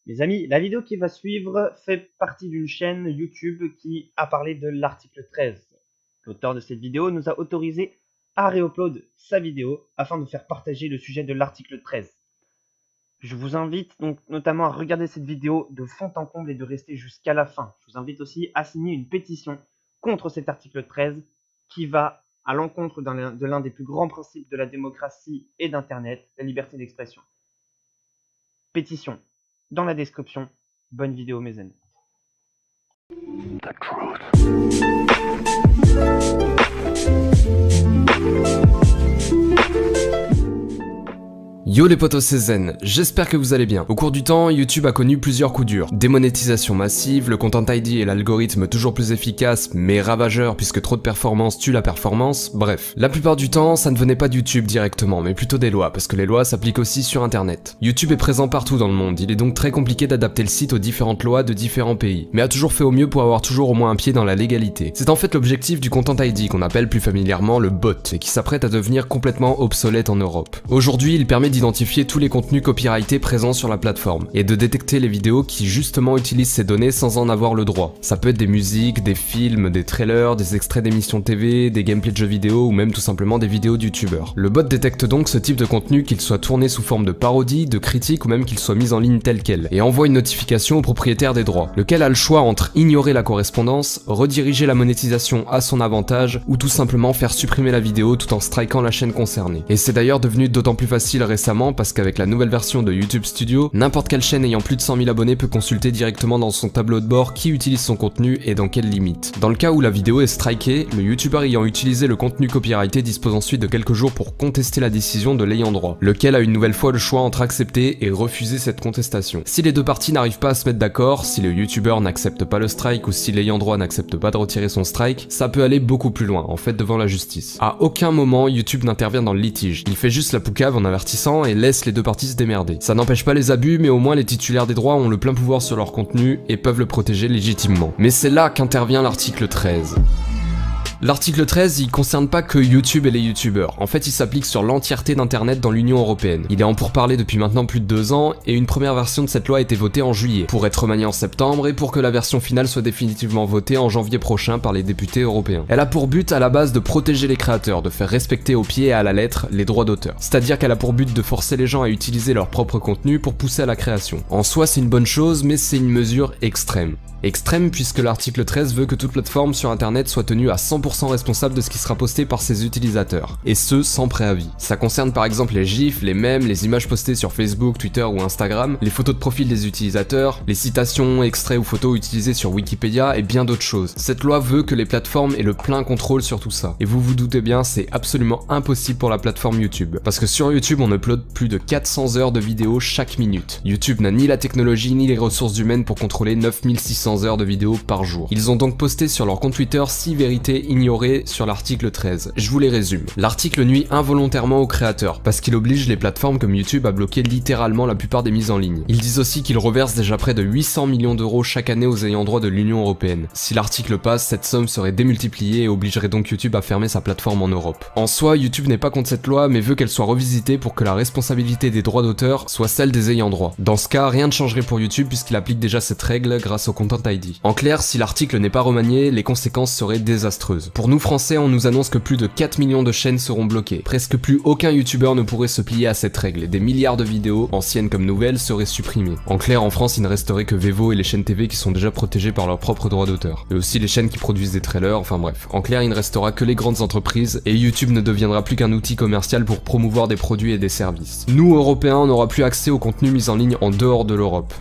Mes amis, la vidéo qui va suivre fait partie d'une chaîne YouTube qui a parlé de l'article 13. L'auteur de cette vidéo nous a autorisé à réupload sa vidéo afin de faire partager le sujet de l'article 13. Je vous invite donc notamment à regarder cette vidéo de fond en comble et de rester jusqu'à la fin. Je vous invite aussi à signer une pétition contre cet article 13 qui va à l'encontre de l'un des plus grands principes de la démocratie et d'Internet, la liberté d'expression. Pétition dans la description. Bonne vidéo mes amis. Yo les potos, c'est Zen, j'espère que vous allez bien. Au cours du temps, YouTube a connu plusieurs coups durs. Démonétisation massive, le Content ID et l'algorithme toujours plus efficace mais ravageur puisque trop de performance tue la performance, bref. La plupart du temps, ça ne venait pas de YouTube directement, mais plutôt des lois, parce que les lois s'appliquent aussi sur Internet. YouTube est présent partout dans le monde, il est donc très compliqué d'adapter le site aux différentes lois de différents pays, mais a toujours fait au mieux pour avoir toujours au moins un pied dans la légalité. C'est en fait l'objectif du Content ID qu'on appelle plus familièrement le bot, et qui s'apprête à devenir complètement obsolète en Europe. Aujourd'hui, il permet d'identifier tous les contenus copyrightés présents sur la plateforme et de détecter les vidéos qui justement utilisent ces données sans en avoir le droit. Ça peut être des musiques, des films, des trailers, des extraits d'émissions TV, des gameplays de jeux vidéo ou même tout simplement des vidéos de youtubeurs. Le bot détecte donc ce type de contenu, qu'il soit tourné sous forme de parodie, de critique ou même qu'il soit mis en ligne tel quel, et envoie une notification au propriétaire des droits, lequel a le choix entre ignorer la correspondance, rediriger la monétisation à son avantage ou tout simplement faire supprimer la vidéo tout en strikant la chaîne concernée. Et c'est d'ailleurs devenu d'autant plus facile récemment parce qu'avec la nouvelle version de YouTube Studio, n'importe quelle chaîne ayant plus de 100 000 abonnés peut consulter directement dans son tableau de bord qui utilise son contenu et dans quelles limites. Dans le cas où la vidéo est strikée, le youtubeur ayant utilisé le contenu copyrighté dispose ensuite de quelques jours pour contester la décision de l'ayant droit, lequel a une nouvelle fois le choix entre accepter et refuser cette contestation. Si les deux parties n'arrivent pas à se mettre d'accord, si le youtubeur n'accepte pas le strike ou si l'ayant droit n'accepte pas de retirer son strike, ça peut aller beaucoup plus loin, en fait devant la justice. À aucun moment YouTube n'intervient dans le litige, il fait juste la poucave en avertissant et laisse les deux parties se démerder. Ça n'empêche pas les abus, mais au moins les titulaires des droits ont le plein pouvoir sur leur contenu et peuvent le protéger légitimement. Mais c'est là qu'intervient l'article 13. L'article 13, il concerne pas que YouTube et les youtubeurs. En fait, il s'applique sur l'entièreté d'internet dans l'Union Européenne. Il est en pourparlers depuis maintenant plus de 2 ans, et une première version de cette loi a été votée en juillet, pour être remaniée en septembre et pour que la version finale soit définitivement votée en janvier prochain par les députés européens. Elle a pour but à la base de protéger les créateurs, de faire respecter au pied et à la lettre les droits d'auteur. C'est-à-dire qu'elle a pour but de forcer les gens à utiliser leur propre contenu pour pousser à la création. En soi, c'est une bonne chose, mais c'est une mesure extrême. Extrême puisque l'article 13 veut que toute plateforme sur internet soit tenue à 100% responsable de ce qui sera posté par ses utilisateurs, et ce sans préavis. Ça concerne par exemple les gifs, les mèmes, les images postées sur Facebook, Twitter ou Instagram, les photos de profil des utilisateurs, les citations, extraits ou photos utilisées sur Wikipédia et bien d'autres choses. Cette loi veut que les plateformes aient le plein contrôle sur tout ça, et vous vous doutez bien, c'est absolument impossible pour la plateforme YouTube, parce que sur YouTube on upload plus de 400 heures de vidéos chaque minute. YouTube n'a ni la technologie ni les ressources humaines pour contrôler 9600 heures de vidéos par jour. Ils ont donc posté sur leur compte Twitter 6 vérités ignorées sur l'article 13. Je vous les résume. L'article nuit involontairement aux créateurs, parce qu'il oblige les plateformes comme YouTube à bloquer littéralement la plupart des mises en ligne. Ils disent aussi qu'ils reversent déjà près de 800 millions d'euros chaque année aux ayants droit de l'Union Européenne. Si l'article passe, cette somme serait démultipliée et obligerait donc YouTube à fermer sa plateforme en Europe. En soi, YouTube n'est pas contre cette loi, mais veut qu'elle soit revisitée pour que la responsabilité des droits d'auteur soit celle des ayants droit. Dans ce cas, rien ne changerait pour YouTube puisqu'il applique déjà cette règle grâce au Content ID. En clair, si l'article n'est pas remanié, les conséquences seraient désastreuses. Pour nous français, on nous annonce que plus de 4 millions de chaînes seront bloquées. Presque plus aucun youtubeur ne pourrait se plier à cette règle et des milliards de vidéos, anciennes comme nouvelles, seraient supprimées. En clair, en France, il ne resterait que Vevo et les chaînes TV qui sont déjà protégées par leurs propres droits d'auteur. Et aussi les chaînes qui produisent des trailers, enfin bref. En clair, il ne restera que les grandes entreprises et YouTube ne deviendra plus qu'un outil commercial pour promouvoir des produits et des services. Nous, Européens, on n'aura plus accès au contenu mis en ligne en dehors de l'Europe.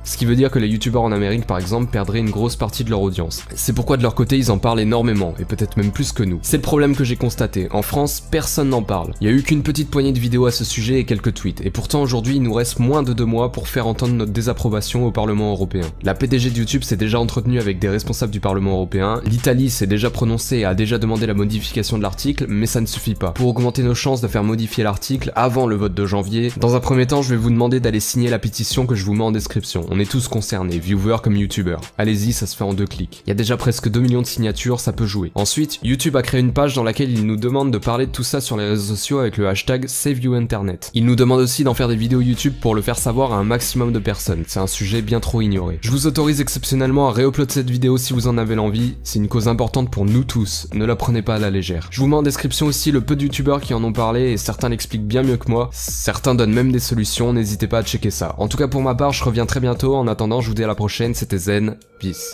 Ce qui veut dire que les youtubeurs en Amérique par exemple perdraient une grosse partie de leur audience. C'est pourquoi de leur côté ils en parlent énormément, et peut-être même plus que nous. C'est le problème que j'ai constaté, en France personne n'en parle. Il y a eu qu'une petite poignée de vidéos à ce sujet et quelques tweets, et pourtant aujourd'hui il nous reste moins de 2 mois pour faire entendre notre désapprobation au Parlement européen. La PDG de YouTube s'est déjà entretenue avec des responsables du Parlement européen, l'Italie s'est déjà prononcée et a déjà demandé la modification de l'article, mais ça ne suffit pas. Pour augmenter nos chances de faire modifier l'article avant le vote de janvier, dans un premier temps je vais vous demander d'aller signer la pétition que je vous mets en description. On est tous concernés, viewers comme youtubeurs. Allez-y, ça se fait en 2 clics. Il y a déjà presque 2 millions de signatures, ça peut jouer. Ensuite, YouTube a créé une page dans laquelle il nous demande de parler de tout ça sur les réseaux sociaux avec le hashtag SaveYouInternet. Il nous demande aussi d'en faire des vidéos YouTube pour le faire savoir à un maximum de personnes. C'est un sujet bien trop ignoré. Je vous autorise exceptionnellement à réuploader cette vidéo si vous en avez l'envie. C'est une cause importante pour nous tous. Ne la prenez pas à la légère. Je vous mets en description aussi le peu de youtubeurs qui en ont parlé et certains l'expliquent bien mieux que moi. Certains donnent même des solutions, n'hésitez pas à checker ça. En tout cas pour ma part, je reviens très bientôt. En attendant, je vous dis à la prochaine, c'était Zen. Peace.